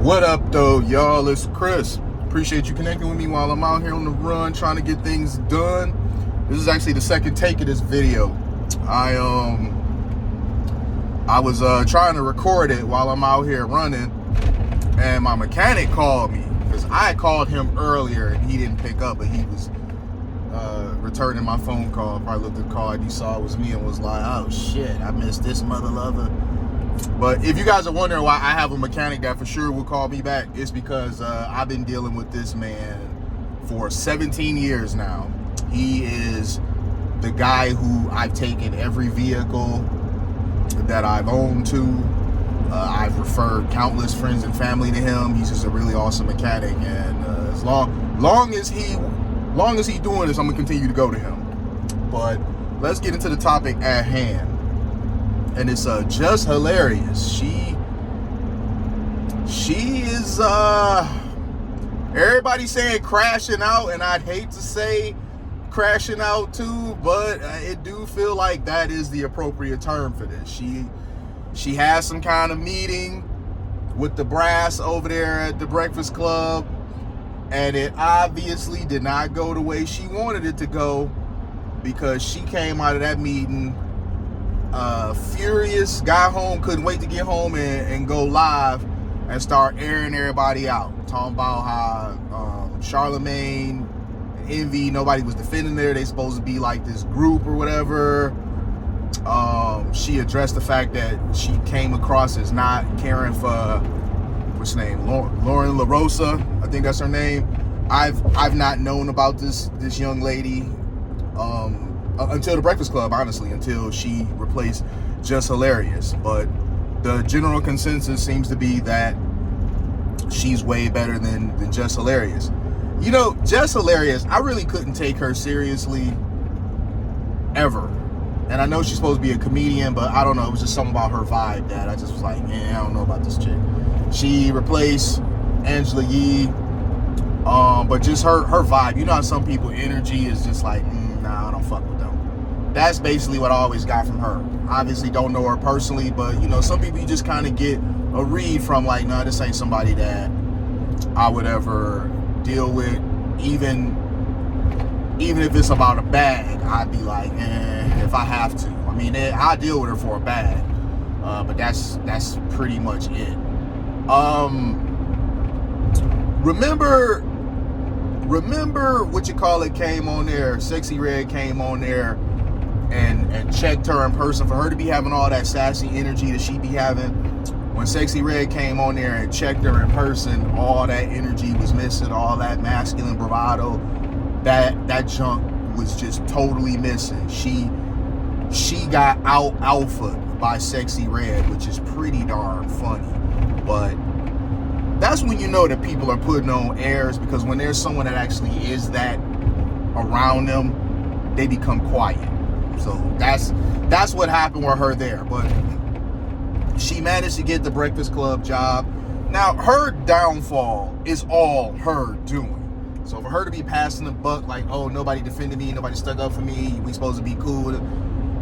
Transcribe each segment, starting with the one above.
What up though, y'all? It's Chris. Appreciate you connecting with me while I'm out here on the run trying to get things done. This is actually the second take of this video. I was trying to record it while I'm out here running, and my mechanic called me because I had called him earlier and he didn't pick up, but he was returning my phone call. Probably looked at the call and he saw it was me and was like, oh shit, I missed this mother lover. But if you guys are wondering why I have a mechanic that for sure will call me back, it's because I've been dealing with this man for 17 years now. He is the guy who I've taken every vehicle that I've owned to. I've referred countless friends and family to him. He's just a really awesome mechanic, and as long as he's doing this, I'm gonna continue to go to him. But let's get into the topic at hand. And it's Jess Hilarious. She is everybody saying crashing out, and I'd hate to say crashing out too, but it do feel like that is the appropriate term for this. She has some kind of meeting with the brass over there at the Breakfast Club, and it obviously did not go the way she wanted it to go, because she came out of that meeting furious, got home, couldn't wait to get home and go live and start airing everybody out, talking about how Charlemagne, Envy, nobody was defending her. They supposed to be like this group or whatever. She addressed the fact that she came across as not caring for, what's her name, Lauren LaRosa, I think that's her name. I've not known about this young lady until the Breakfast Club, honestly, until she replaced Jess Hilarious. But the general consensus seems to be that she's way better than Jess Hilarious. You know, Jess Hilarious, I really couldn't take her seriously ever. And I know she's supposed to be a comedian, but I don't know, it was just something about her vibe that I just was like, I don't know about this chick. She replaced Angela Yee, but just her vibe. You know how some people energy is just like, nah, I don't fuck with them. That's basically what I always got from her. Obviously don't know her personally, but you know, some people you just kind of get a read from, like, nah, this ain't somebody that I would ever deal with. Even if it's about a bag, I'd be like, if I have to. I mean, I deal with her for a bag, but that's pretty much it. Remember what you call it came on there, Sexy Red came on there and checked her in person. For her to be having all that sassy energy that she be having, when Sexy Red came on there and checked her in person, all that energy was missing, all that masculine bravado, that junk was just totally missing. She got out alphaed by Sexy Red, which is pretty darn funny. But that's when you know that people are putting on airs, because when there's someone that actually is that around them, they become quiet. So that's what happened with her there. But she managed to get the Breakfast Club job. Now, her downfall is all her doing. So for her to be passing the buck like, oh, nobody defended me, nobody stuck up for me, we supposed to be cool.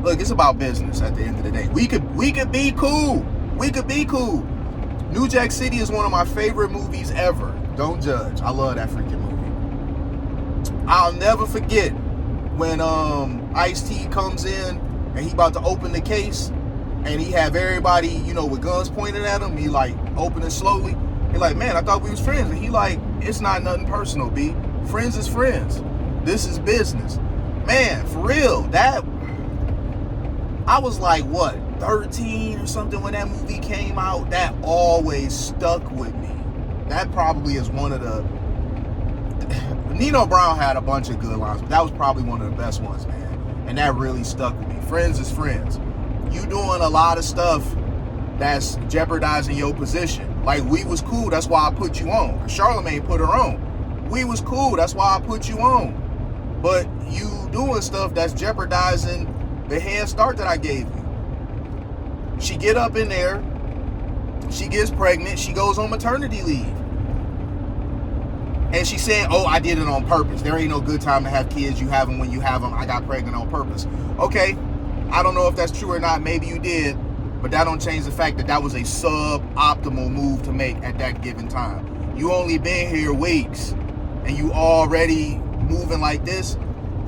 Look, it's about business at the end of the day. We could be cool. We could be cool. New Jack City is one of my favorite movies ever. Don't judge. I love that freaking movie. I'll never forget when Ice-T comes in and he about to open the case, and he have everybody, you know, with guns pointed at him. He like open it slowly. He like, man, I thought we was friends. And he like, it's not nothing personal, B. Friends is friends. This is business. Man, for real, that, I was like, what, 13 or something when that movie came out? That always stuck with me. That probably is one of the, Nino Brown had a bunch of good lines, but that was probably one of the best ones, man. And that really stuck with me. Friends is friends. You doing a lot of stuff that's jeopardizing your position. Like, we was cool, that's why I put you on. Charlemagne put her on. We was cool, that's why I put you on. But you doing stuff that's jeopardizing the head start that I gave you. She get up in there, she gets pregnant, she goes on maternity leave. And she said, oh, I did it on purpose. There ain't no good time to have kids. You have them when you have them. I got pregnant on purpose. Okay, I don't know if that's true or not. Maybe you did. But that don't change the fact that that was a suboptimal move to make at that given time. You only been here weeks and you already moving like this.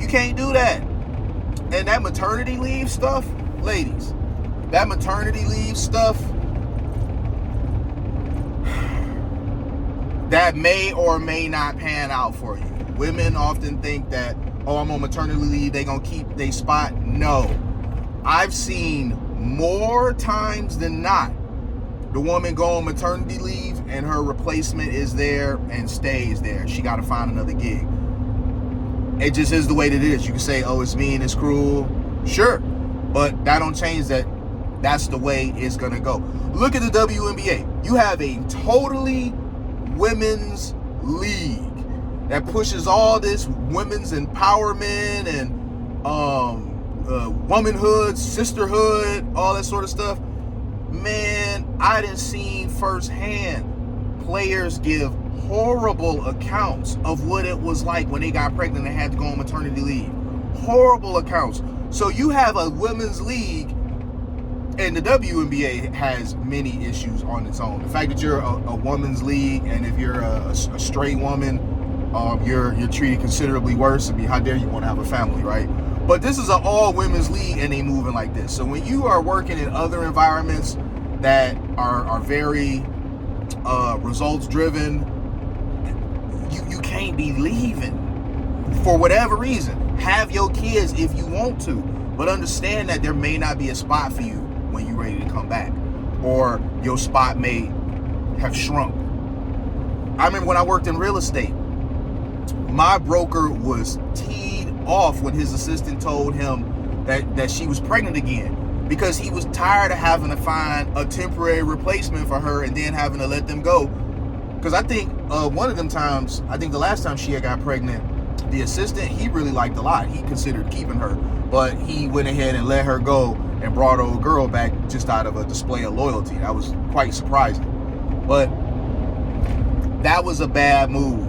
You can't do that. And that maternity leave stuff, ladies, that maternity leave stuff, that may or may not pan out for you. Women often think that, oh, I'm on maternity leave, they gonna keep their spot. No. I've seen more times than not the woman go on maternity leave and her replacement is there and stays there. She got to find another gig. It just is the way that it is. You can say, oh, it's mean, it's cruel. Sure. But that don't change that that's the way it's going to go. Look at the WNBA. You have a totally women's league that pushes all this women's empowerment and womanhood, sisterhood, all that sort of stuff. Man, I done seen firsthand players give horrible accounts of what it was like when they got pregnant and had to go on maternity leave. Horrible accounts. So you have a women's league, and the WNBA has many issues on its own. The fact that you're a women's league, and if you're a straight woman, you're treated considerably worse. I mean, how dare you want to have a family, right? But this is an all women's league and they moving like this. So when you are working in other environments that are very results driven, you can't be leaving for whatever reason. Have your kids if you want to, but understand that there may not be a spot for you when you're ready to come back, or your spot may have shrunk. I remember when I worked in real estate, my broker was teed off when his assistant told him that she was pregnant again, because he was tired of having to find a temporary replacement for her and then having to let them go. Because I think one of them times, I think the last time she had got pregnant, the assistant, he really liked a lot. He considered keeping her, but he went ahead and let her go and brought old girl back just out of a display of loyalty. That was quite surprising. But that was a bad move.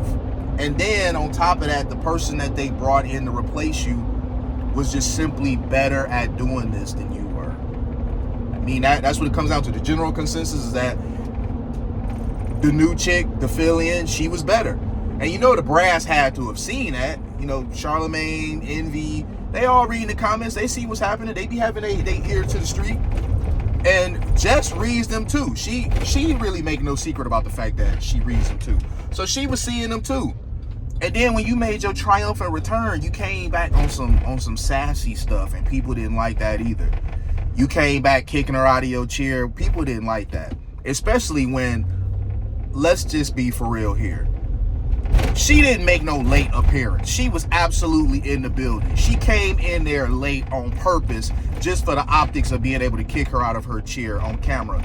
And then on top of that, the person that they brought in to replace you was just simply better at doing this than you were. I mean, that's what it comes down to. The general consensus is that the new chick, the fill-in, she was better. And you know the brass had to have seen that. You know, Charlemagne, Envy, they all reading the comments. They see what's happening. They be having their ear to the street. And Jess reads them too. She really make no secret about the fact that she reads them too. So she was seeing them too. And then when you made your triumphant return, you came back on some sassy stuff, and people didn't like that either. You came back kicking her out of your chair. People didn't like that. Especially when, let's just be for real here, she didn't make no late appearance. She was absolutely in the building. She came in there late on purpose just for the optics of being able to kick her out of her chair on camera.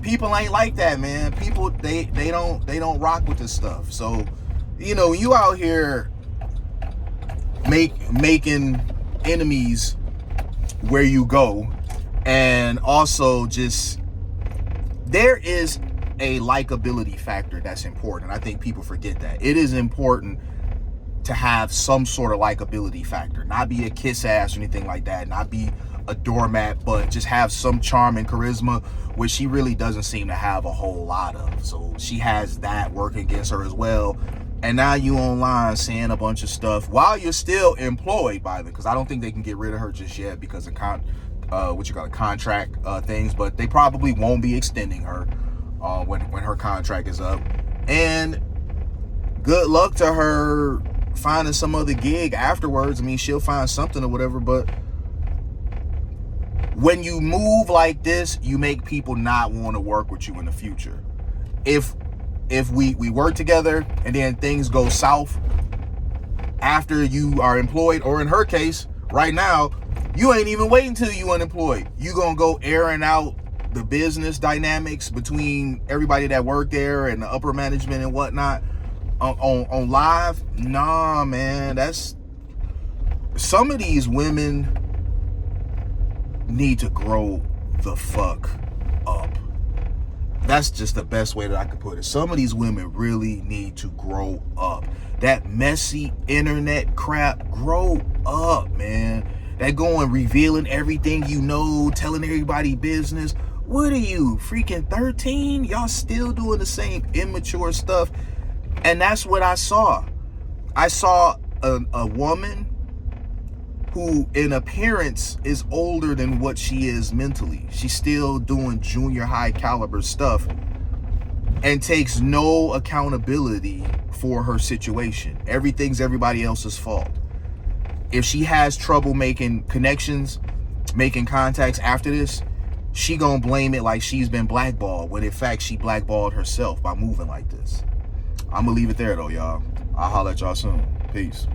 People ain't like that, man. People, they don't rock with this stuff. So, you know, you out here making enemies where you go, and also just, there is a likability factor that's important. I think people forget that. It is important to have some sort of likability factor, not be a kiss ass or anything like that, not be a doormat, but just have some charm and charisma, which she really doesn't seem to have a whole lot of. So she has that working against her as well. And now you online saying a bunch of stuff while you're still employed by them, because I don't think they can get rid of her just yet because of contract things, but they probably won't be extending her when her contract is up. And good luck to her finding some other gig afterwards. I mean, she'll find something or whatever, but when you move like this, you make people not want to work with you in the future. If we work together and then things go south after you are employed, or in her case, right now, you ain't even waiting until you unemployed. You gonna go airing out the business dynamics between everybody that worked there and the upper management and whatnot on live? Nah, man, that's, some of these women need to grow the fuck up. That's just the best way that I could put it. Some of these women really need to grow up. That messy internet crap, grow up, man. that go and revealing everything you know, telling everybody business. What are you, freaking 13? Y'all still doing the same immature stuff. And that's what I saw. I saw a woman who in appearance is older than what she is mentally. She's still doing junior high caliber stuff and takes no accountability for her situation. Everything's everybody else's fault. If she has trouble making connections, making contacts after this, she gonna blame it like she's been blackballed, when in fact she blackballed herself by moving like this. I'm gonna leave it there though, y'all. I'll holler at y'all soon. Peace.